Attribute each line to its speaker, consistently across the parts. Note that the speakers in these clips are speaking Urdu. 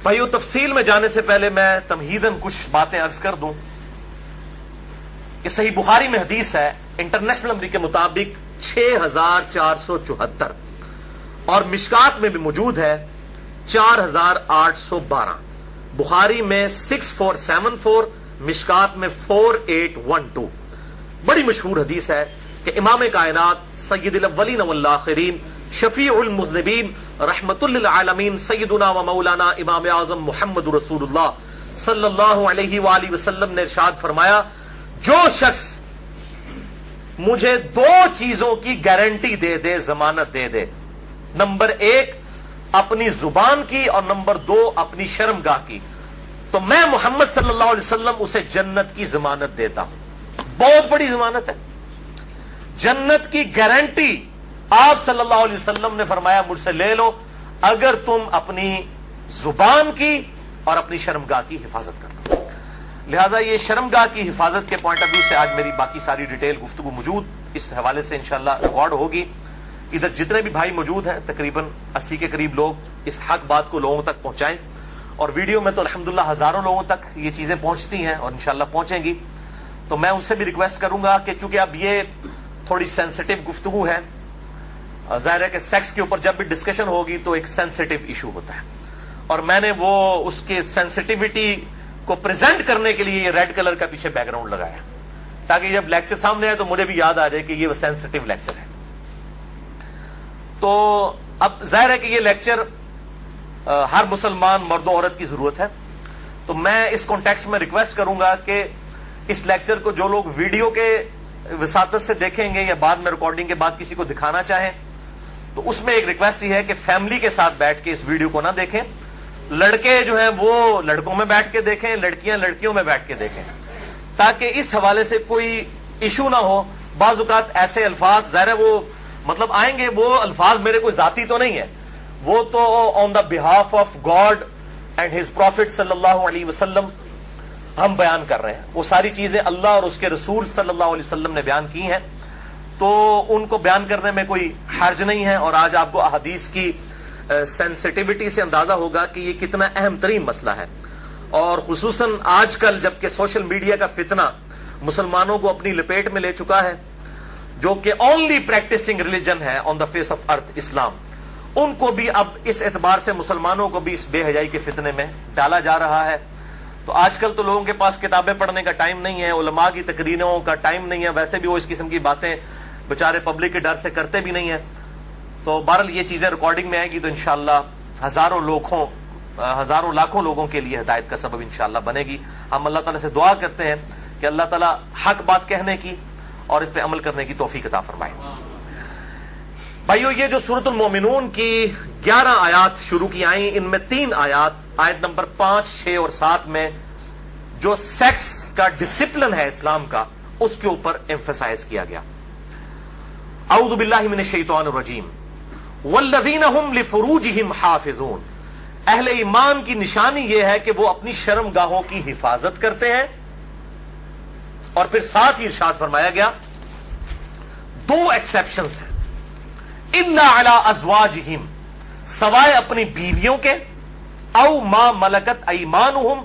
Speaker 1: بھائیو تفصیل میں جانے سے پہلے میں تمہیداً کچھ باتیں عرض کر دوں کہ صحیح بخاری میں حدیث ہے انٹرنیشنل نمبر کے مطابق 6474 اور مشکات میں بھی موجود ہے 4812. بخاری میں 6474, مشکات میں 4812. بڑی مشہور حدیث ہے کہ امام کائنات سید الاولین والآخرین شفیع المذنبین رحمت للعالمین سیدنا و مولانا امام اعظم محمد رسول اللہ صلی اللہ علیہ وآلہ وسلم نے ارشاد فرمایا، جو شخص مجھے 2 چیزوں کی گارنٹی دے دے، ضمانت دے دے، نمبر 1 اپنی زبان کی اور نمبر 2 اپنی شرمگاہ کی، تو میں محمد صلی اللہ علیہ وسلم اسے جنت کی ضمانت دیتا ہوں. بہت بڑی ضمانت ہے، جنت کی گارنٹی. آپ صلی اللہ علیہ وسلم نے فرمایا مجھ سے لے لو اگر تم اپنی زبان کی اور اپنی شرمگاہ کی حفاظت کرنا. لہذا یہ شرمگاہ کی حفاظت کے پوائنٹ آف ویو سے آج میری باقی ساری ڈیٹیل گفتگو موجود اس حوالے سے انشاءاللہ ریکارڈ ہوگی. ادھر جتنے بھی بھائی موجود ہیں تقریباً 80 کے قریب لوگ اس حق بات کو لوگوں تک پہنچائیں، اور ویڈیو میں تو الحمدللہ ہزاروں لوگوں تک یہ چیزیں پہنچتی ہیں اور انشاءاللہ پہنچیں گی. تو میں ان سے بھی ریکویسٹ کروں گا کہ چونکہ اب یہ تھوڑی سینسٹیو گفتگو ہے، ظاہر ہے کہ سیکس کے اوپر جب بھی ڈسکشن ہوگی تو ایک سینسٹیو ایشو ہوتا ہے، اور میں نے وہ اس کے سینسٹیوٹی کو پریزنٹ کرنے کے لیے یہ ریڈ کلر کا پیچھے بیک گراؤنڈ لگایا تاکہ جب لیکچر سامنے آئے تو مجھے بھی یاد آ جائے کہ یہ وہ سینسٹیو لیکچر ہے. تو اب ظاہر ہے کہ یہ لیکچر ہر مسلمان مرد و عورت کی ضرورت ہے، تو میں اس کانٹیکسٹ میں ریکویسٹ کروں گا کہ اس لیکچر کو جو لوگ ویڈیو کے وساطت سے دیکھیں گے یا بعد میں ریکارڈنگ کے بعد کسی کو دکھانا چاہیں تو اس میں ایک ریکویسٹ یہ ہے کہ فیملی کے ساتھ بیٹھ کے اس ویڈیو کو نہ دیکھیں. لڑکے جو ہیں وہ لڑکوں میں بیٹھ کے دیکھیں، لڑکیاں لڑکیوں میں بیٹھ کے دیکھیں، تاکہ اس حوالے سے کوئی ایشو نہ ہو. بعض اوقات ایسے الفاظ ظاہر ہے وہ مطلب آئیں گے، وہ الفاظ میرے کوئی ذاتی تو نہیں ہے، وہ تو on the behalf of God and his prophet صلی اللہ علیہ وسلم ہم بیان کر رہے ہیں. وہ ساری چیزیں اللہ اور اس کے رسول صلی اللہ علیہ وسلم نے بیان کی ہیں، تو ان کو بیان کرنے میں کوئی حرج نہیں ہے. اور آج آپ کو احادیث کی سینسٹیوٹی سے اندازہ ہوگا کہ یہ کتنا اہم ترین مسئلہ ہے، اور خصوصاً آج کل جبکہ سوشل میڈیا کا فتنہ مسلمانوں کو اپنی لپیٹ میں لے چکا ہے، جو کہ اونلی پریکٹسنگ ریلیجن ہے آن دا فیس آف ارتھ، اسلام، ان کو بھی اب اس اعتبار سے مسلمانوں کو بھی اس بے حیائی کے فتنے میں ڈالا جا رہا ہے. تو آج کل تو لوگوں کے پاس کتابیں پڑھنے کا ٹائم نہیں ہے، علماء کی تقریروں کا ٹائم نہیں ہے، ویسے بھی وہ اس قسم کی باتیں بچارے پبلک کے ڈر سے کرتے بھی نہیں ہیں. تو بہرحال یہ چیزیں ریکارڈنگ میں آئیں گی تو انشاءاللہ ہزاروں لاکھوں لوگوں کے لیے ہدایت کا سبب انشاءاللہ بنے گی. ہم اللہ تعالیٰ سے دعا کرتے ہیں کہ اللہ تعالیٰ حق بات کہنے کی اور اس پہ عمل کرنے کی توفیق عطا فرمائے. بھائیو یہ جو سورۃ المومنون کی 11 آیات شروع کی آئیں، ان میں 3 آیات آیت نمبر 5، 6 اور 7 میں جو سیکس کا ڈسپلن ہے اسلام کا اس کے اوپر ایمفسائز کیا گیا. اعوذ باللہ من الشیطان الرجیم. والذین هم لفروجہم حافظون. اہل ایمان کی نشانی یہ ہے کہ وہ اپنی شرمگاہوں کی حفاظت کرتے ہیں، اور پھر ساتھ ہی ارشاد فرمایا گیا 2 ایکسیپشنز ہیں. الا علی ازواجہم، سوائے اپنی بیویوں کے، او ما ملکت ایمانہم،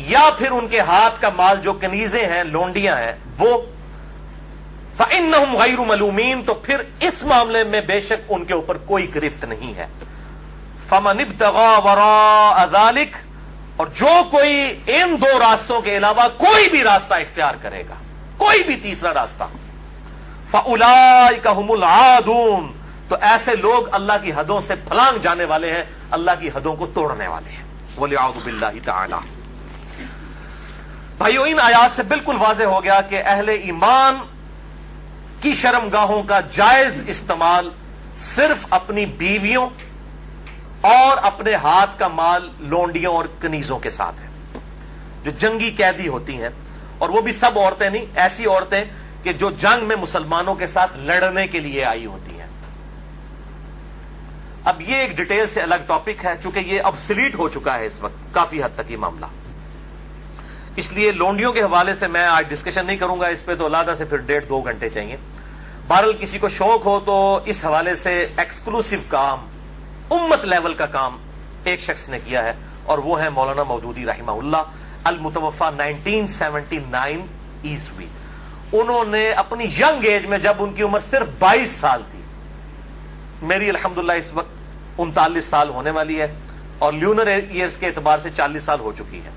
Speaker 1: یا پھر ان کے ہاتھ کا مال جو کنیزیں ہیں، لونڈیاں ہیں وہ. فَإِنَّهُمْ غَيْرُ مَلُومِينَ، تو پھر اس معاملے میں بے شک ان کے اوپر کوئی گرفت نہیں ہے. فَمَنِ ابْتَغَىٰ وَرَاءَ ذَلِكَ، اور جو کوئی ان 2 راستوں کے علاوہ کوئی بھی راستہ اختیار کرے گا، کوئی بھی تیسرا راستہ، فَأُولَٰئِكَ هُمُ الْعَادُونَ، تو ایسے لوگ اللہ کی حدوں سے پھلانگ جانے والے ہیں، اللہ کی حدوں کو توڑنے والے ہیں. وَلِعَوْذُ بِاللَّهِ تَعَالَى. بھائیو ان آیات سے بالکل واضح ہو گیا کہ اہل ایمان کی شرمگاہوں کا جائز استعمال صرف اپنی بیویوں اور اپنے ہاتھ کا مال لونڈیوں اور کنیزوں کے ساتھ ہے، جو جنگی قیدی ہوتی ہیں، اور وہ بھی سب عورتیں نہیں، ایسی عورتیں کہ جو جنگ میں مسلمانوں کے ساتھ لڑنے کے لیے آئی ہوتی ہیں. اب یہ ایک ڈیٹیل سے الگ ٹاپک ہے، چونکہ یہ ابسلیٹ ہو چکا ہے اس وقت کافی حد تک یہ معاملہ، اس لیے لونڈیوں کے حوالے سے میں آج ڈسکشن نہیں کروں گا اس پہ، تو علیحدہ سے پھر 1.5-2 گھنٹے چاہیے. بہرحال کسی کو شوق ہو تو اس حوالے سے ایکسکلوسیو کام، امت لیول کا کام ایک شخص نے کیا ہے اور وہ ہے مولانا مودودی رحمہ اللہ المتوفا 1979 عیسوی. انہوں نے اپنی ینگ ایج میں جب ان کی عمر صرف 22 سال تھی, میری الحمدللہ اس وقت 39 سال ہونے والی ہے اور لیونر ایئرز کے اعتبار سے 40 سال ہو چکی ہے.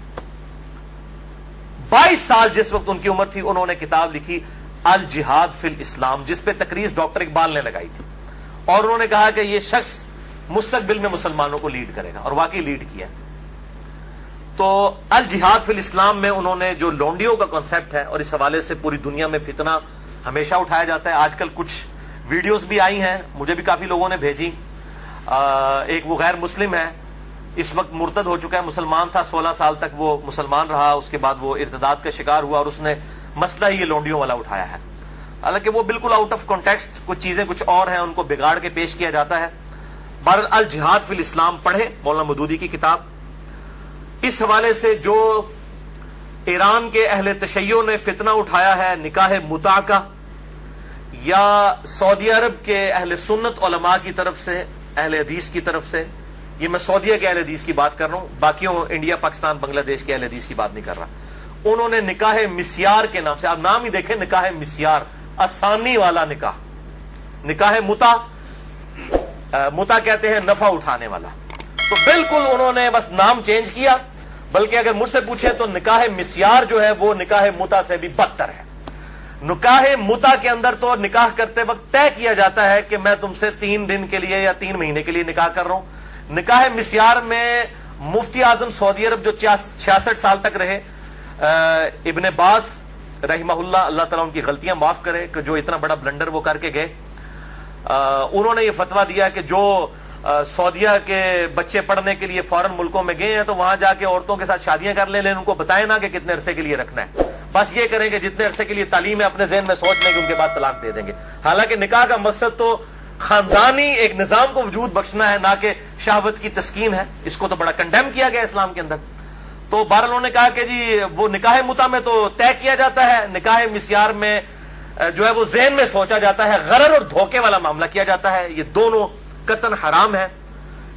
Speaker 1: 22 سال جس وقت ان کی عمر تھی انہوں نے کتاب لکھی الجہاد فی الاسلام, جس پہ تقریر ڈاکٹر اقبال نے لگائی تھی, اور انہوں نے کہا کہ یہ شخص مستقبل میں مسلمانوں کو لیڈ کرے گا, اور واقعی لیڈ کیا. تو الجہاد فی الاسلام میں انہوں نے جو لونڈیوں کا کانسیپٹ ہے, اور اس حوالے سے پوری دنیا میں فتنہ ہمیشہ اٹھایا جاتا ہے. آج کل کچھ ویڈیوز بھی آئی ہیں, مجھے بھی کافی لوگوں نے بھیجی. ایک وہ غیر مسلم ہے, اس وقت مرتد ہو چکا ہے, مسلمان تھا 16 سال تک وہ مسلمان رہا, اس کے بعد وہ ارتداد کا شکار ہوا اور اس نے مسئلہ ہی یہ لونڈیوں والا اٹھایا ہے. حالانکہ وہ بالکل آؤٹ آف کانٹیکسٹ, کچھ چیزیں کچھ اور ہیں, ان کو بگاڑ کے پیش کیا جاتا ہے. بہرحال الجہاد فی الاسلام پڑھیں, مولانا مودودی کی کتاب. اس حوالے سے جو ایران کے اہل تشیع نے فتنہ اٹھایا ہے نکاح متع کا, یا سعودی عرب کے اہل سنت علماء کی طرف سے, اہل حدیث کی طرف سے, یہ میں سعودیہ کے اہل حدیث کی بات کر رہا ہوں, باقیوں انڈیا پاکستان بنگلہ دیش کے اہل حدیث کی بات نہیں کر رہا. انہوں نے نکاح مسیار کے نام سے, آپ نام ہی دیکھیں, نکاح مسیار, آسانی والا نکاح. نکاح متع, متع کہتے ہیں نفع اٹھانے والا. تو بالکل انہوں نے بس نام چینج کیا, بلکہ اگر مجھ سے پوچھیں تو نکاح مسیار جو ہے وہ نکاح متع سے بھی بدتر ہے. نکاح متع کے اندر تو نکاح کرتے وقت طے کیا جاتا ہے کہ میں تم سے 3 دن کے لیے یا 3 مہینے کے لیے نکاح کر رہا ہوں. نکاح مسیار میں مفتی اعظم سعودی عرب جو 66 سال تک رہے, ابن باز رحمہ اللہ, اللہ تعالیٰ ان کی غلطیاں معاف کرے کہ جو اتنا بڑا بلنڈر وہ کر کے گئے, انہوں نے یہ فتویٰ دیا کہ جو سعودیہ کے بچے پڑھنے کے لیے فارن ملکوں میں گئے ہیں تو وہاں جا کے عورتوں کے ساتھ شادیاں کر لیں, لیکن ان کو بتائیں نا کہ کتنے عرصے کے لیے رکھنا ہے, بس یہ کریں کہ جتنے عرصے کے لیے تعلیم ہے اپنے ذہن میں سوچ لیں کہ ان کے بعد طلاق دے دیں گے. حالانکہ نکاح کا مقصد تو خاندانی ایک نظام کو وجود بخشنا ہے, نہ کہ شہوت کی تسکین ہے. اس کو تو بڑا کنڈیم کیا گیا اسلام کے اندر. تو بہرحال انہوں نے کہا کہ جی وہ نکاح متع میں تو طے کیا جاتا ہے, نکاح مسیار میں جو ہے وہ ذہن میں سوچا جاتا ہے, غرر اور دھوکے والا معاملہ کیا جاتا ہے. یہ دونوں قطعاً حرام ہے.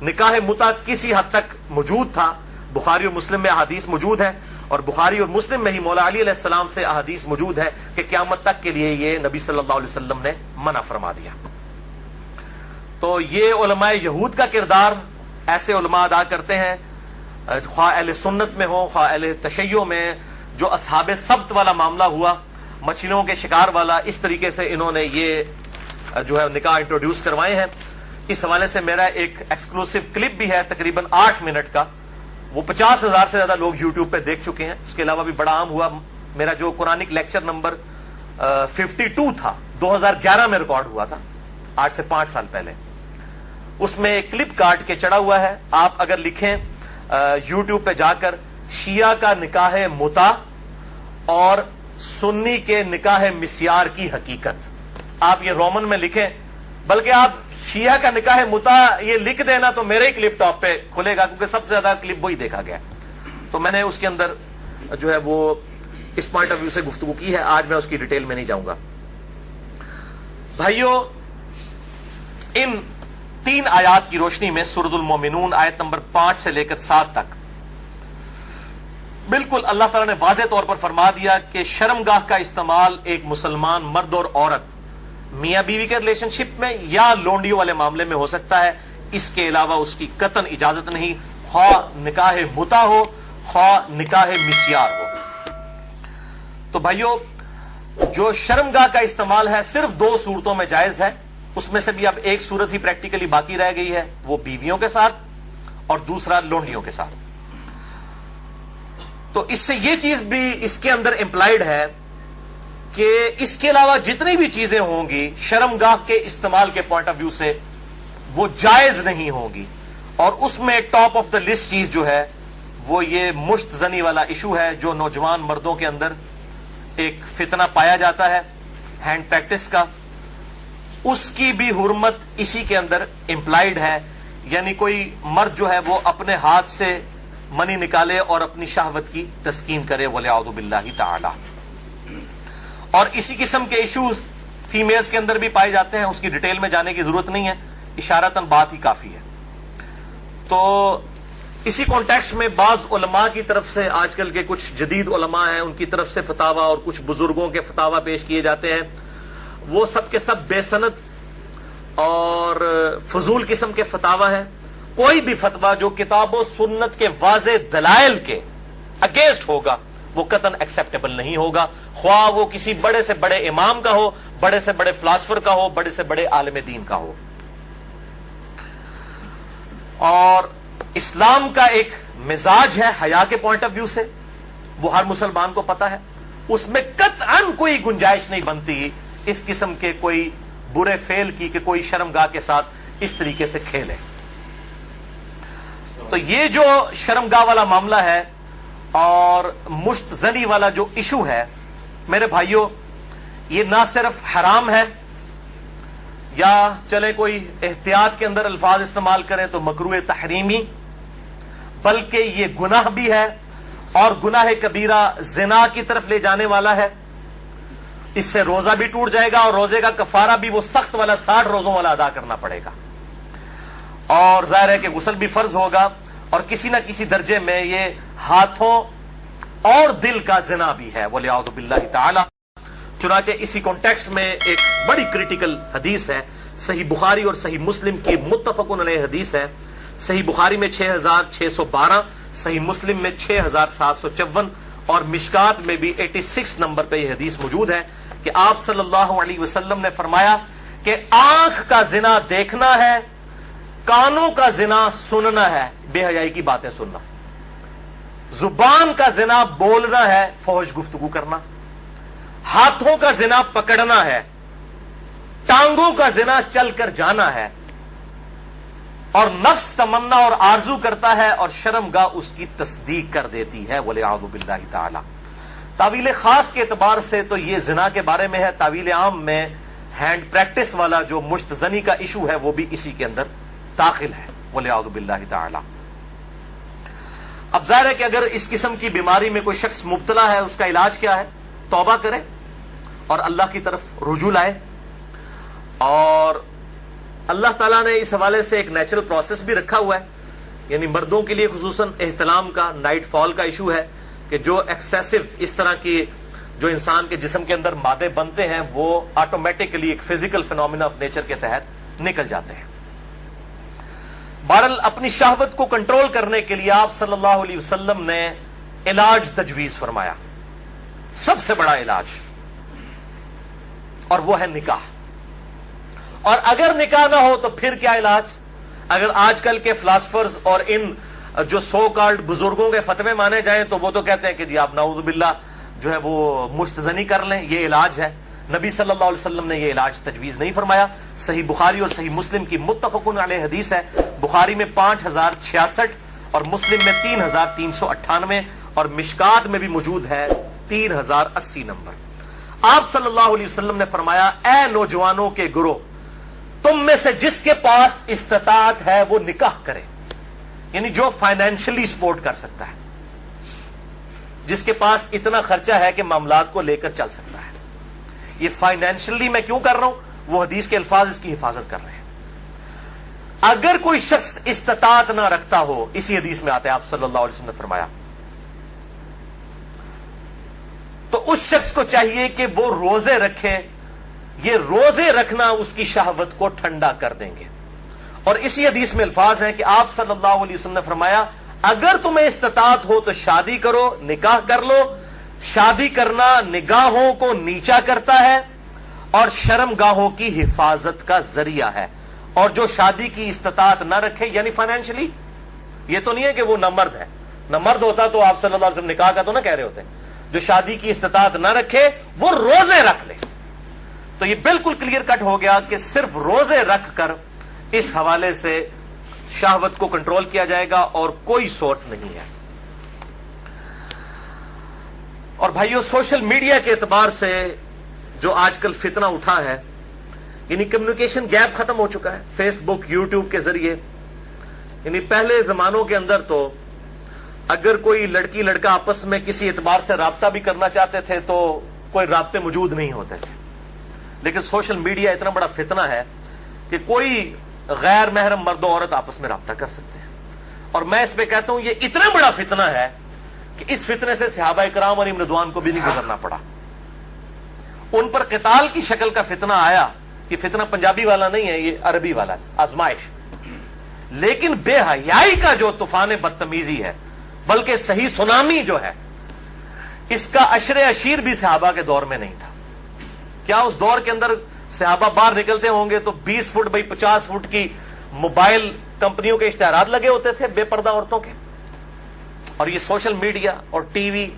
Speaker 1: نکاح متع کسی حد تک موجود تھا, بخاری اور مسلم میں احادیث موجود ہیں, اور بخاری اور مسلم میں ہی مولا علی علیہ السلام سے احادیث موجود ہے کہ قیامت تک کے لیے یہ نبی صلی اللہ علیہ وسلم نے منع فرما دیا. تو یہ علماء یہود کا کردار ایسے علماء ادا کرتے ہیں, خواہ اہل سنت میں ہو خواہ اہل تشیع میں. جو اصحاب سبت والا معاملہ ہوا, مچھلیوں کے شکار والا, اس طریقے سے انہوں نے یہ جو ہے نکاح انٹروڈیوس کروائے ہیں. اس حوالے سے میرا ایک ایکسکلوسیو کلپ بھی ہے تقریباً 8 منٹ کا, وہ 50,000 سے زیادہ لوگ یوٹیوب پہ دیکھ چکے ہیں. اس کے علاوہ بھی بڑا عام ہوا میرا جو قرآنک لیکچر نمبر 52 تھا, 2011 میں ریکارڈ ہوا تھا, آج سے 5 سال پہلے. اس میں ایک کلپ کاٹ کے چڑھا ہوا ہے, آپ اگر لکھیں یوٹیوب پہ جا کر شیعہ کا نکاح متع اور سنی کے نکاح مسیار کی حقیقت, آپ یہ رومن میں لکھیں, بلکہ آپ شیعہ کا نکاح متع یہ لکھ دینا تو میرے ہی کلپ ٹاپ پہ کھلے گا, کیونکہ سب سے زیادہ کلپ وہی دیکھا گیا. تو میں نے اس کے اندر جو ہے وہ اس پوائنٹ آف ویو سے گفتگو کی ہے, آج میں اس کی ڈیٹیل میں نہیں جاؤں گا. بھائیو, ان 3 آیات کی روشنی میں سورۃ المومنون آیت نمبر 5 سے لے کر 7 تک بالکل اللہ تعالیٰ نے واضح طور پر فرما دیا کہ شرمگاہ کا استعمال ایک مسلمان مرد اور عورت میاں بیوی کے ریلیشن شپ میں یا لونڈیوں والے معاملے میں ہو سکتا ہے, اس کے علاوہ اس کی قطعاً اجازت نہیں, خواہ نکاح متع ہو خواہ نکاح مسیار ہو. تو بھائیو, جو شرمگاہ کا استعمال ہے صرف 2 صورتوں میں جائز ہے, اس میں سے بھی اب ایک صورت ہی پریکٹیکلی باقی رہ گئی ہے, وہ بیویوں کے ساتھ اور دوسرا لونڈیوں کے ساتھ. تو اس سے یہ چیز بھی اس کے اندر امپلائڈ ہے کہ اس کے علاوہ جتنی بھی چیزیں ہوں گی شرمگاہ کے استعمال کے پوائنٹ آف ویو سے وہ جائز نہیں ہوں گی. اور اس میں ٹاپ آف دا لسٹ چیز جو ہے وہ یہ مشت زنی والا ایشو ہے, جو نوجوان مردوں کے اندر ایک فتنہ پایا جاتا ہے ہینڈ پریکٹس کا, اس کی بھی حرمت اسی کے اندر امپلائڈ ہے. یعنی کوئی مرد جو ہے وہ اپنے ہاتھ سے منی نکالے اور اپنی شہوت کی تسکین کرے, وَلِعَوْذُ بِاللَّهِ تَعَالَى. اور اسی قسم کے ایشوز فیمیلز کے اندر بھی پائے جاتے ہیں, اس کی ڈیٹیل میں جانے کی ضرورت نہیں ہے, اشارتاً بات ہی کافی ہے. تو اسی کانٹیکسٹ میں بعض علماء کی طرف سے، آج کل کے کچھ جدید علماء ہیں، ان کی طرف سے فتاوی اور کچھ بزرگوں کے فتاوی پیش کیے جاتے ہیں، وہ سب کے سب بے سند اور فضول قسم کے فتاوی ہیں۔ کوئی بھی فتویٰ جو کتاب و سنت کے واضح دلائل کے اگینسٹ ہوگا وہ قطعاً ایکسیپٹیبل نہیں ہوگا، خواہ وہ کسی بڑے سے بڑے امام کا ہو، بڑے سے بڑے فلاسفر کا ہو، بڑے سے بڑے عالم دین کا ہو۔ اور اسلام کا ایک مزاج ہے حیا کے پوائنٹ آف ویو سے، وہ ہر مسلمان کو پتا ہے، اس میں قطعاً کوئی گنجائش نہیں بنتی اس قسم کے کوئی برے فعل کی کہ کوئی شرمگاہ کے ساتھ اس طریقے سے کھیلے۔ تو یہ جو شرمگاہ والا معاملہ ہے اور مشت زنی والا جو ایشو ہے میرے بھائیوں، یہ نہ صرف حرام ہے یا چلے کوئی احتیاط کے اندر الفاظ استعمال کریں تو مکروہ تحریمی، بلکہ یہ گناہ بھی ہے، اور گناہ کبیرہ زنا کی طرف لے جانے والا ہے۔ اس سے روزہ بھی ٹوٹ جائے گا اور روزے کا کفارہ بھی وہ سخت والا 60 روزوں والا ادا کرنا پڑے گا، اور ظاہر ہے کہ غسل بھی فرض ہوگا، اور کسی نہ کسی درجے میں یہ ہاتھوں اور دل کا زنا بھی ہے وَلِعَوْذُ بِاللَّهِ تعالی۔ چنانچہ اسی کانٹیکسٹ میں ایک بڑی کریٹیکل حدیث ہے، صحیح بخاری اور صحیح مسلم کی متفقن علیہ حدیث ہے۔ صحیح بخاری میں 6612، صحیح مسلم میں 6754 اور مشکات میں بھی 86 نمبر پہ یہ حدیث موجود ہے کہ آپ صلی اللہ علیہ وسلم نے فرمایا کہ آنکھ کا زنا دیکھنا ہے، کانوں کا زنا سننا ہے، بے حیائی کی باتیں سننا، زبان کا زنا بولنا ہے، فحش گفتگو کرنا، ہاتھوں کا زنا پکڑنا ہے، ٹانگوں کا زنا چل کر جانا ہے، اور نفس تمنا اور آرزو کرتا ہے اور شرمگاہ اس کی تصدیق کر دیتی ہے وَلِعَوْذُ بِاللَّهِ تعالی۔ تعویل خاص کے اعتبار سے تو یہ زنا کے بارے میں ہے، تعویل عام میں ہینڈ پریکٹس والا جو مشت زنی کا ایشو ہے وہ بھی اسی کے اندر داخل ہے وَلِعَوْذُ بِاللَّهِ تعالی۔ اب ظاہر ہے کہ اگر اس قسم کی بیماری میں کوئی شخص مبتلا ہے، اس کا علاج کیا ہے؟ توبہ کرے اور اللہ کی طرف رجوع لائے، اور اللہ تعالیٰ نے اس حوالے سے ایک نیچرل پروسیس بھی رکھا ہوا ہے، یعنی مردوں کے لیے خصوصاً احتلام کا، نائٹ فال کا ایشو ہے کہ جو ایکسیسو اس طرح کی جو انسان کے جسم کے اندر مادے بنتے ہیں وہ آٹومیٹکلی ایک فزیکل فینومینا آف نیچر کے تحت نکل جاتے ہیں۔ بہرحال اپنی شہوت کو کنٹرول کرنے کے لیے آپ صلی اللہ علیہ وسلم نے علاج تجویز فرمایا، سب سے بڑا علاج، اور وہ ہے نکاح۔ اور اگر نکاح نہ ہو تو پھر کیا علاج؟ اگر آج کل کے فلاسفرز اور ان جو سو کالڈ بزرگوں کے فتوے مانے جائیں تو وہ تو کہتے ہیں کہ جی آپ نعوذ باللہ جو ہے وہ مستزنی کر لیں، یہ علاج ہے۔ نبی صلی اللہ علیہ وسلم نے یہ علاج تجویز نہیں فرمایا۔ صحیح بخاری اور صحیح مسلم کی متفقن علیہ حدیث ہے، بخاری میں 5066 اور مسلم میں 3398 اور مشکات میں بھی موجود ہے 3080 نمبر۔ آپ صلی اللہ علیہ وسلم نے فرمایا، اے نوجوانوں کے گروہ، تم میں سے جس کے پاس استطاعت ہے وہ نکاح کرے، یعنی جو فائنینشلی سپورٹ کر سکتا ہے، جس کے پاس اتنا خرچہ ہے کہ معاملات کو لے کر چل سکتا ہے۔ یہ فائنینشلی میں کیوں کر رہا ہوں؟ وہ حدیث کے الفاظ اس کی حفاظت کر رہے ہیں۔ اگر کوئی شخص استطاعت نہ رکھتا ہو، اسی حدیث میں آتا ہے، آپ صلی اللہ علیہ وسلم نے فرمایا، تو اس شخص کو چاہیے کہ وہ روزے رکھے، یہ روزے رکھنا اس کی شہوت کو ٹھنڈا کر دیں گے۔ اور اسی حدیث میں الفاظ ہیں کہ آپ صلی اللہ علیہ وسلم نے فرمایا، اگر تمہیں استطاعت ہو تو شادی کرو، نکاح کر لو۔ شادی کرنا نگاہوں کو نیچا کرتا ہے اور شرمگاہوں کی حفاظت کا ذریعہ ہے۔ اور جو شادی کی استطاعت نہ رکھے، یعنی فائنینشلی، یہ تو نہیں ہے کہ وہ نہ مرد ہے، نہ مرد ہوتا تو آپ صلی اللہ علیہ وسلم نکاح کا تو نہ کہہ رہے ہوتے، جو شادی کی استطاعت نہ رکھے وہ روزے رکھ لے۔ تو یہ بالکل کلیئر کٹ ہو گیا کہ صرف روزے رکھ کر اس حوالے سے شہوت کو کنٹرول کیا جائے گا اور کوئی سورس نہیں ہے۔ اور بھائیو، سوشل میڈیا کے اعتبار سے جو آج کل فتنہ اٹھا ہے، یعنی کمیونیکیشن گیپ ختم ہو چکا ہے فیس بک، یوٹیوب کے ذریعے۔ یعنی پہلے زمانوں کے اندر تو اگر کوئی لڑکی لڑکا آپس میں کسی اعتبار سے رابطہ بھی کرنا چاہتے تھے تو کوئی رابطے موجود نہیں ہوتے تھے، لیکن سوشل میڈیا اتنا بڑا فتنہ ہے کہ کوئی غیر محرم مرد و عورت آپس میں رابطہ کر سکتے ہیں، اور میں اس پہ کہتا ہوں یہ اتنا بڑا فتنہ ہے کہ اس فتنے سے صحابہ کرام علیہم رضوان کو بھی نہیں گزرنا پڑا. ان پر قتال کی شکل کا فتنہ آیا. یہ فتنہ پنجابی والا نہیں ہے, یہ عربی والا ہے, آزمائش. لیکن بے حیائی کا جو طوفان بدتمیزی ہے, بلکہ صحیح سونامی جو ہے, اس کا عشر عشیر بھی صحابہ کے دور میں نہیں تھا. کیا اس دور کے اندر صحابہ باہر نکلتے ہوں گے تو 20 فٹ بائی 50 فٹ کی موبائل کمپنیوں کے اشتہارات لگے ہوتے تھے بے پردہ عورتوں کے؟ اور یہ سوشل میڈیا اور ٹی وی,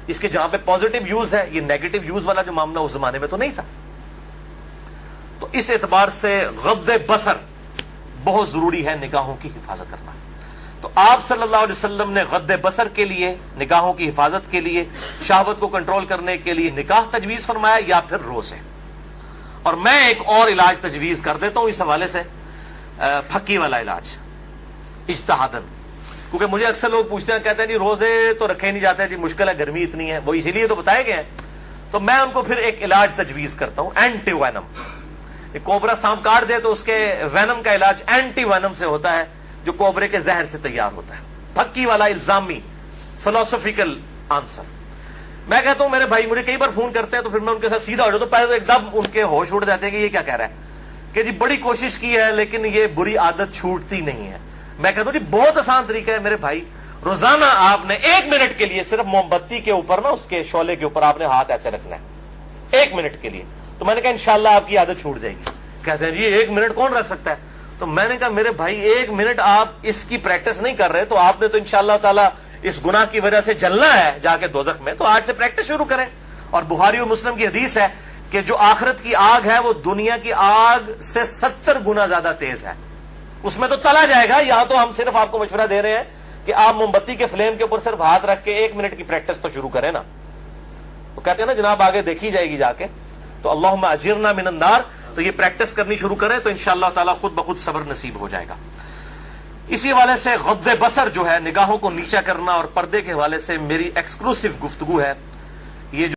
Speaker 1: اس کے جہاں پہ پازیٹیو یوز ہے, یہ نیگیٹو یوز والا جو معاملہ اس زمانے میں تو نہیں تھا. تو اس اعتبار سے غض بصر بہت ضروری ہے نگاہوں کی حفاظت کرنا. تو آپ صلی اللہ علیہ وسلم نے غض بصر کے لیے, نگاہوں کی حفاظت کے لیے, شہوت کو کنٹرول کرنے کے لیے نکاح تجویز فرمایا یا پھر روزے. اور میں ایک اور علاج تجویز کر دیتا ہوں اس حوالے سے, پھکی والا علاج اجتہادن. کیونکہ مجھے اکثر لوگ پوچھتے ہیں, کہتے ہیں جی روزے تو رکھے نہیں جاتے, جی مشکل ہے, گرمی اتنی ہے, وہ اسی لیے تو بتائے گئے ہیں. تو میں ان کو پھر ایک علاج تجویز کرتا ہوں, اینٹی وینم. کوبرا سانپ کاٹ دے تو اس کے وینم کا علاج اینٹی وینم سے ہوتا ہے, جو کوبرے کے زہر سے تیار ہوتا ہے. پھکی والا الزامی فلسفیکل آنسر. میں کہتا ہوں میرے بھائی مجھے کئی بار فون کرتے ہیں تو پھر میں ان کے ساتھ سیدھا ہو جاتا ہوں. پہلے تو ایک دم ان کے ہوش اڑ جاتے ہیں کہ یہ کیا کہہ رہا ہے, کہ جی بڑی کوشش کی ہے لیکن یہ بری عادت چھوٹتی نہیں ہے. میں کہتا ہوں جی بہت آسان طریقہ ہے میرے بھائی, روزانہ آپ نے 1 منٹ کے لیے صرف موم بتی کے اوپر نا, اس کے شعلے کے اوپر آپ نے ہاتھ ایسے رکھنا ہے 1 منٹ کے لیے. تو میں نے کہا انشاءاللہ آپ کی عادت چھوٹ جائے گی. کہتے ہیں جی 1 منٹ کون رکھ سکتا ہے؟ تو میں نے کہا میرے بھائی 1 منٹ آپ اس کی پریکٹس نہیں کر رہے تو آپ نے تو انشاءاللہ تعالی اس گناہ کی وجہ سے جلنا ہے جا کے دوزخ میں. تو آج سے پریکٹس شروع کریں. اور بخاری اور مسلم کی حدیث ہے کہ جو آخرت کی آگ ہے وہ دنیا کی آگ سے 70 گنا زیادہ تیز ہے. اس میں تو تلا جائے گا. یہاں تو ہم صرف آپ کو مشورہ دے رہے ہیں کہ آپ موم بتی کے فلیم کے اوپر صرف ہاتھ رکھ کے 1 منٹ کی پریکٹس تو شروع کریں نا. وہ کہتے ہیں نا جناب آگے دیکھی جائے گی جا کے. تو اللہم اجرنا من النار, تو یہ پریکٹس کرنی شروع کریں تو انشاءاللہ تعالی خود بخود صبر نصیب ہو جائے گا. اسی حوالے سے غض بصر جو ہے, نگاہوں کو نیچا کرنا اور پردے کے حوالے سے میری ایکسکلوسیو گفتگو ہے. یہ جو